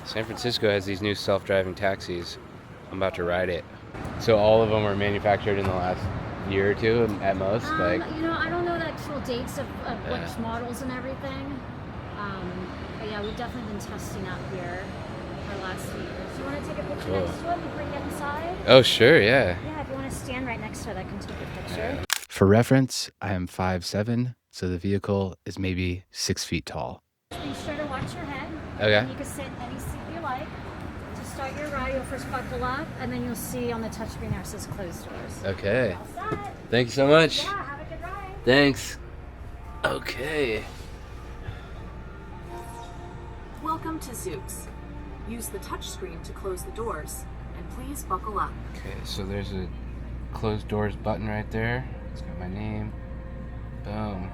San Francisco has these new self-driving taxis. I'm about to ride it. So all of them were manufactured in the last year or two at most? I don't know the actual dates of which models and everything. But yeah, we've definitely been testing out here our last few years. You want to take a picture next to it before you get inside? Oh, sure, yeah. Yeah, if you want to stand right next to it, I can take a picture. Yeah. For reference, I am 5'7", so the vehicle is maybe 6 feet tall. Be sure to watch your head. Okay. And you can sit in any seat you like. To start your ride, you'll first buckle up, and then you'll see on the touchscreen there it says closed doors. Okay. All set. Thank you so much. Yeah, have a good ride. Thanks. Okay. Welcome to Zooks. Use the touchscreen to close the doors, and please buckle up. Okay, so there's a closed doors button right there. It's got my name. Boom.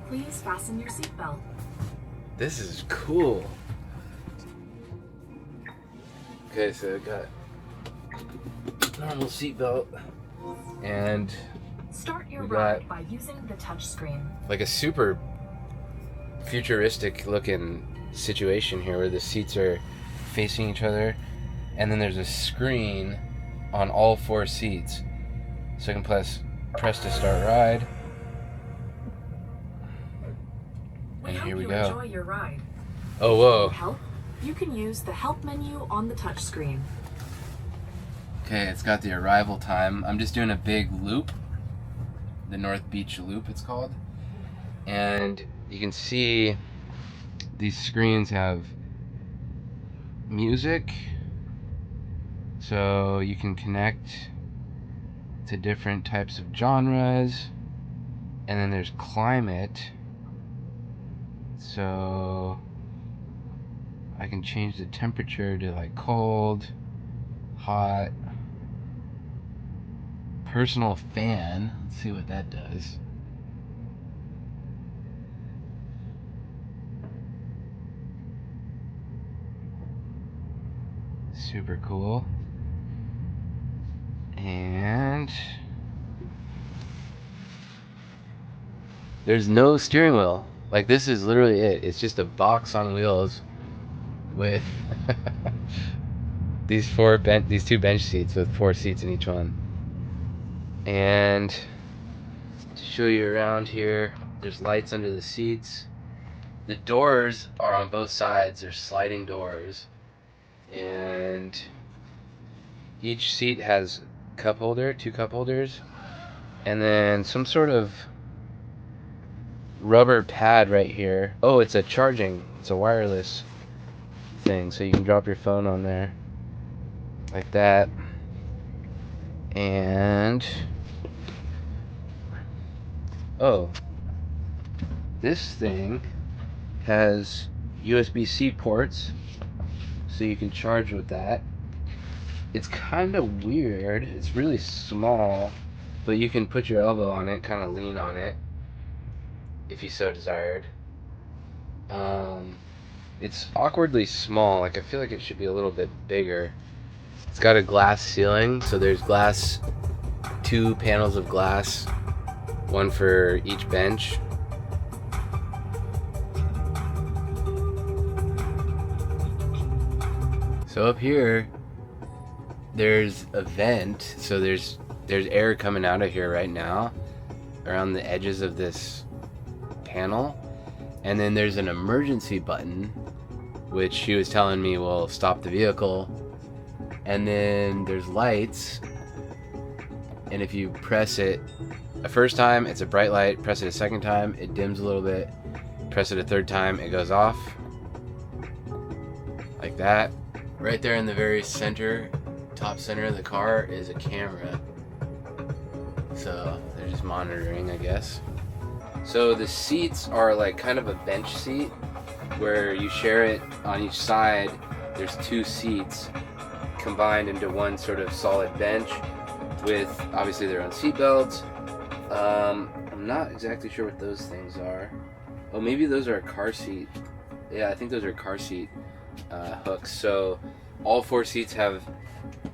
Please fasten your seatbelt. This is cool. Okay, so I got normal seatbelt, and Start your we ride got by using the touchscreen. like a super futuristic looking situation here where the seats are facing each other, and then there's a screen on all 4 seats, so I can press to start ride. We And hope here we you go. enjoy your ride. Oh, whoa. For help, you can use the help menu on the touchscreen. Okay, it's got the arrival time. I'm just doing a big loop, the North Beach loop it's called, and you can see these screens have music, so you can connect to different types of genres, and then there's climate, so I can change the temperature to like cold, hot, personal fan. Let's see what that does. Super cool. And there's no steering wheel. Like, this is literally it. It's just a box on wheels with these 2 bench seats with 4 seats in each one. And to show you around here, there's lights under the seats. The doors are on both sides. They're sliding doors. And each seat has two cup holders, and then some sort of rubber pad right here. Oh, it's a wireless thing, so you can drop your phone on there like that. And oh, this thing has USB-C ports, so you can charge with that. It's kind of weird. It's really small, but you can put your elbow on it, kind of lean on it if you so desired. It's awkwardly small. Like, I feel like it should be a little bit bigger. It's got a glass ceiling, so there's 2 panels of glass, one for each bench. So up here, there's a vent, so there's air coming out of here right now around the edges of this panel. And then there's an emergency button, which she was telling me will stop the vehicle. And then there's lights, and if you press it a first time, it's a bright light. Press it a second time, it dims a little bit. Press it a third time, it goes off. Like that. Right there in the very center, top center of the car is a camera. So they're just monitoring, I guess. So the seats are like kind of a bench seat where you share it on each side. There's 2 seats combined into one sort of solid bench with obviously their own seat belts. I'm not exactly sure what those things are. Oh, maybe those are a car seat. Yeah, I think those are car seat hooks. So all 4 seats have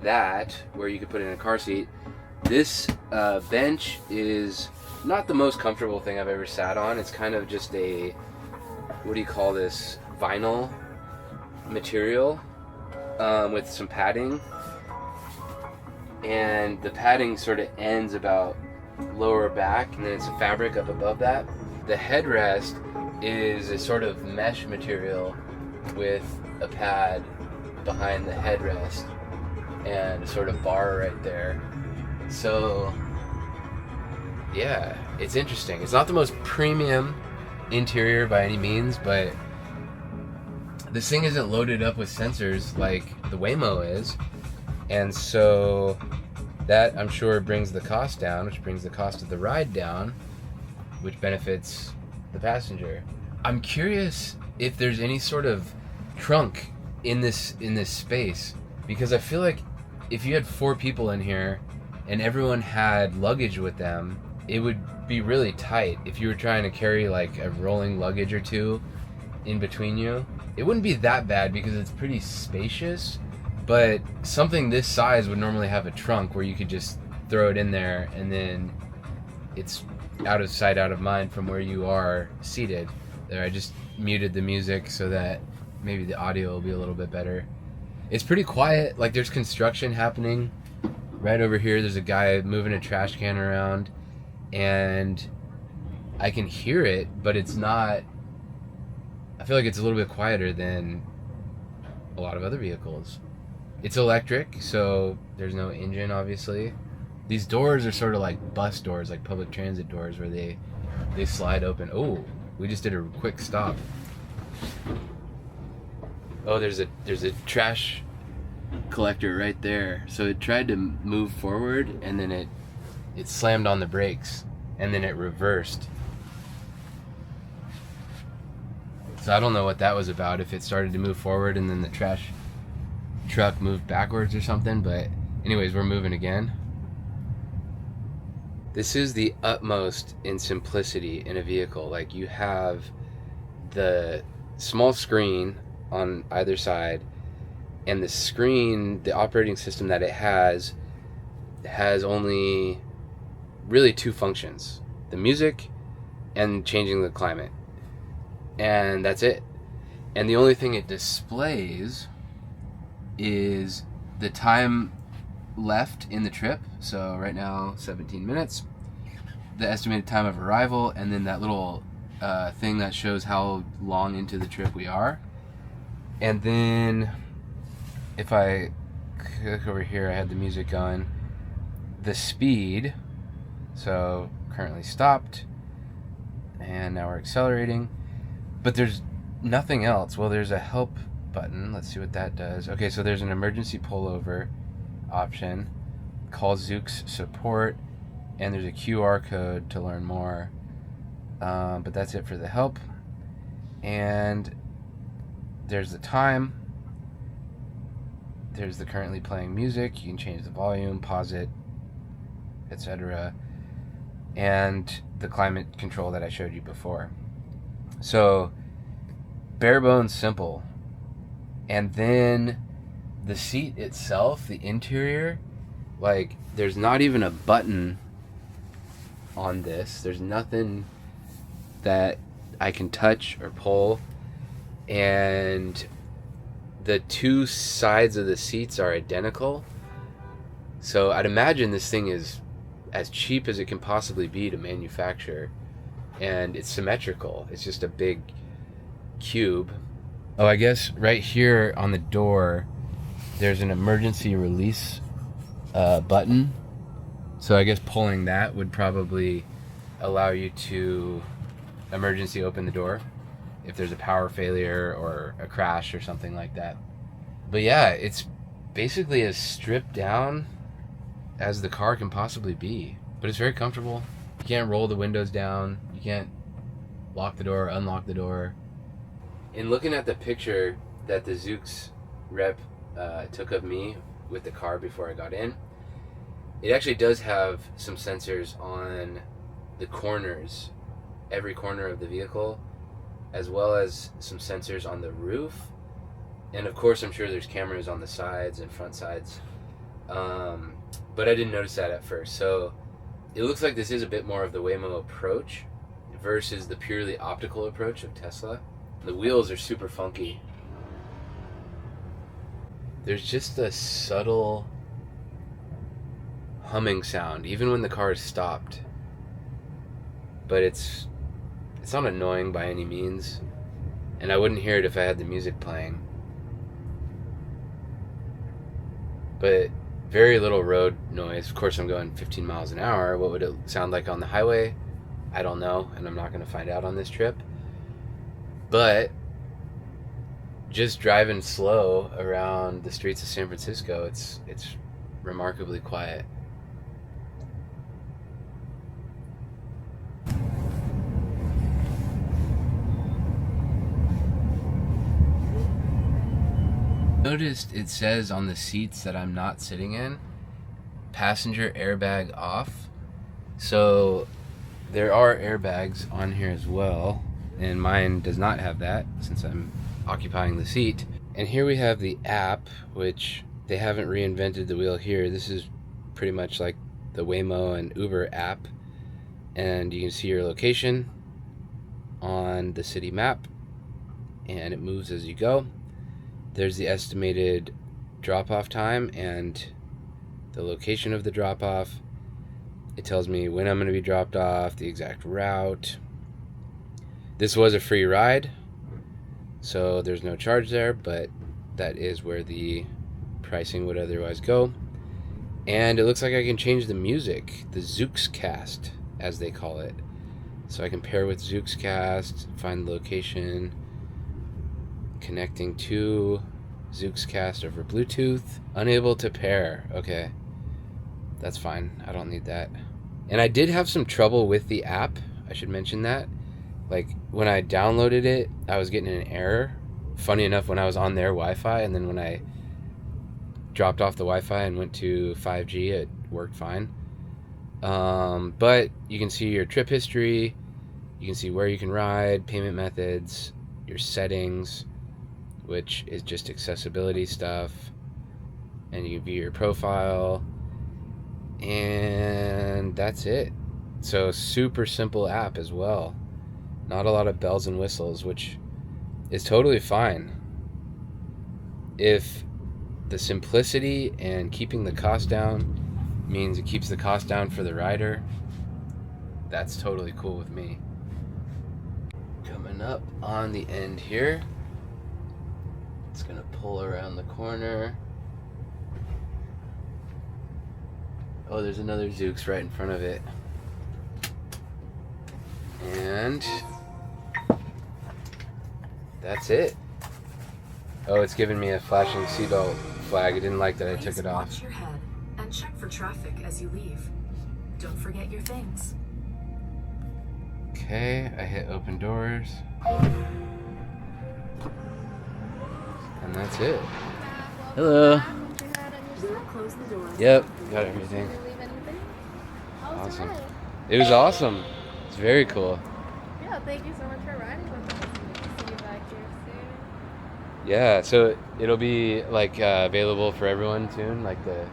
that where you could put in a car seat. This bench is not the most comfortable thing I've ever sat on. It's kind of just a, what do you call this, vinyl material with some padding. And the padding sort of ends about lower back, and then it's a fabric up above that. The headrest is a sort of mesh material with a pad behind the headrest and a sort of bar right there. So yeah, it's interesting. It's not the most premium interior by any means, but this thing isn't loaded up with sensors like the Waymo is, and so that, I'm sure, brings the cost down, which brings the cost of the ride down, which benefits the passenger. I'm curious if there's any sort of trunk in this space, because I feel like if you had 4 people in here and everyone had luggage with them, it would be really tight. If you were trying to carry like a rolling luggage or two in between you, it wouldn't be that bad because it's pretty spacious. But something this size would normally have a trunk where you could just throw it in there and then it's out of sight, out of mind from where you are seated. There, I just muted the music so that maybe the audio will be a little bit better. It's pretty quiet, like there's construction happening. Right over here, there's a guy moving a trash can around and I can hear it, but it's not, I feel like it's a little bit quieter than a lot of other vehicles. It's electric, so there's no engine, obviously. These doors are sort of like bus doors, like public transit doors, where they slide open. Oh, we just did a quick stop. Oh, there's a trash collector right there. So it tried to move forward, and then it slammed on the brakes, and then it reversed. So I don't know what that was about, if it started to move forward and then the trash truck moved backwards or something, but anyways, we're moving again. This is the utmost in simplicity in a vehicle. Like, you have the small screen on either side, and the screen, the operating system that it has only really 2 functions: the music and changing the climate, and that's it. And the only thing it displays is the time left in the trip. So right now 17 minutes, the estimated time of arrival, and then that little thing that shows how long into the trip we are. And then if I click over here, I had the music going, the speed, so currently stopped, and now we're accelerating, but there's nothing else. Well, there's a help button. Let's see what that does. Okay, so there's an emergency pullover option, call Zoox support, and there's a QR code to learn more, but that's it for the help. And there's the time, there's the currently playing music, you can change the volume, pause it, etc., and the climate control that I showed you before. So bare bones simple. And then the seat itself, the interior, like, there's not even a button on this. There's nothing that I can touch or pull. And the 2 sides of the seats are identical. So I'd imagine this thing is as cheap as it can possibly be to manufacture. And it's symmetrical. It's just a big cube. Oh, I guess right here on the door, there's an emergency release button. So I guess pulling that would probably allow you to emergency open the door if there's a power failure or a crash or something like that. But yeah, it's basically as stripped down as the car can possibly be. But it's very comfortable. You can't roll the windows down. You can't lock the door, unlock the door. In looking at the picture that the Zoox rep took of me with the car before I got in, it actually does have some sensors on the corners, every corner of the vehicle, as well as some sensors on the roof. And of course, I'm sure there's cameras on the sides and front sides. But I didn't notice that at first. So it looks like this is a bit more of the Waymo approach versus the purely optical approach of Tesla. The wheels are super funky. There's just a subtle humming sound, even when the car is stopped. But it's not annoying by any means, and I wouldn't hear it if I had the music playing. But very little road noise. Of course, I'm going 15 miles an hour. What would it sound like on the highway? I don't know, and I'm not going to find out on this trip. But just driving slow around the streets of San Francisco, it's remarkably quiet. Noticed it says on the seats that I'm not sitting in, passenger airbag off. So there are airbags on here as well, and mine does not have that since I'm occupying the seat. And here we have the app, which they haven't reinvented the wheel here. This is pretty much like the Waymo and Uber app, and you can see your location on the city map, and it moves as you go. There's the estimated drop-off time and the location of the drop-off. It tells me when I'm going to be dropped off, the exact route. This was a free ride, so there's no charge there, but that is where the pricing would otherwise go. And it looks like I can change the music, the Zooxcast, as they call it. So I can pair with Zooxcast, find the location, connecting to Zooxcast over Bluetooth. Unable to pair. Okay, that's fine. I don't need that. And I did have some trouble with the app. I should mention that. Like, when I downloaded it, I was getting an error. Funny enough, when I was on their Wi-Fi, and then when I dropped off the Wi-Fi and went to 5G, it worked fine. But you can see your trip history. You can see where you can ride, payment methods, your settings, which is just accessibility stuff, and you can view your profile, and that's it. So super simple app as well. Not a lot of bells and whistles, which is totally fine. If the simplicity and keeping the cost down means it keeps the cost down for the rider, that's totally cool with me. Coming up on the end here, it's gonna pull around the corner. Oh, there's another Zoox right in front of it. And that's it. Oh, it's giving me a flashing seatbelt flag. I didn't like that I took it off. Watch your head and check for traffic as you leave. Don't forget your things. Okay, I hit open doors. And that's it. Hello. We'll close the door. Yep, got everything. Awesome. It was awesome. It's very cool. Yeah, thank you so much for riding with us. See you back here soon. Yeah, so it'll be like available for everyone soon, like the.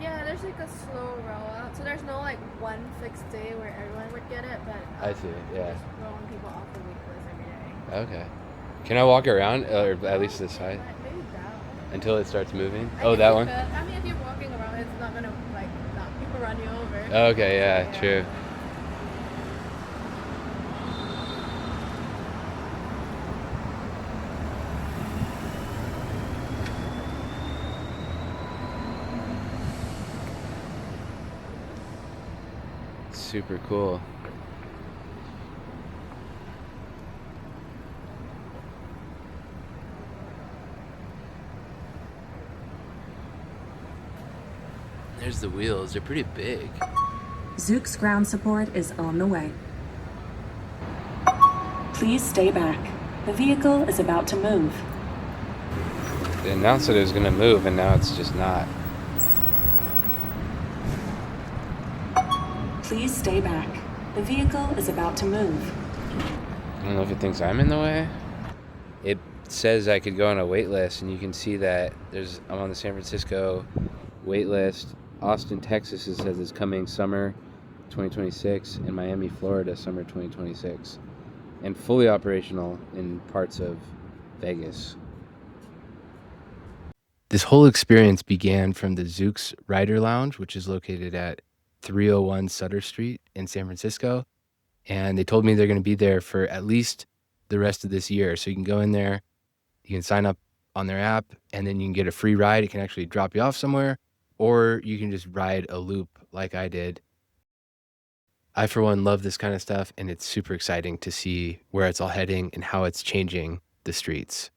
Yeah, there's like a slow rollout. So there's no like one fixed day where everyone would get it, but I see. Yeah. just rolling people off the wait list every day. Okay. Can I walk around, or at least this side, Maybe that one. until it starts moving? I Oh, guess that you one. could. I mean, if you're walking around, it's not gonna like not people run you over. Okay. Yeah. True. Super cool. There's the wheels. They're pretty big. Zook's ground support is on the way. Please stay back. The vehicle is about to move. They announced that it was going to move, and now it's just not. Please stay back. The vehicle is about to move. I don't know if it thinks I'm in the way. It says I could go on a wait list, and you can see that I'm on the San Francisco wait list. Austin, Texas, it says it's coming summer 2026, and Miami, Florida, summer 2026, and fully operational in parts of Vegas. This whole experience began from the Zooks Rider Lounge, which is located at 301 Sutter Street in San Francisco. And they told me they're going to be there for at least the rest of this year. So you can go in there, you can sign up on their app, and then you can get a free ride. It can actually drop you off somewhere, or you can just ride a loop like I did. I, for one, love this kind of stuff, and it's super exciting to see where it's all heading and how it's changing the streets.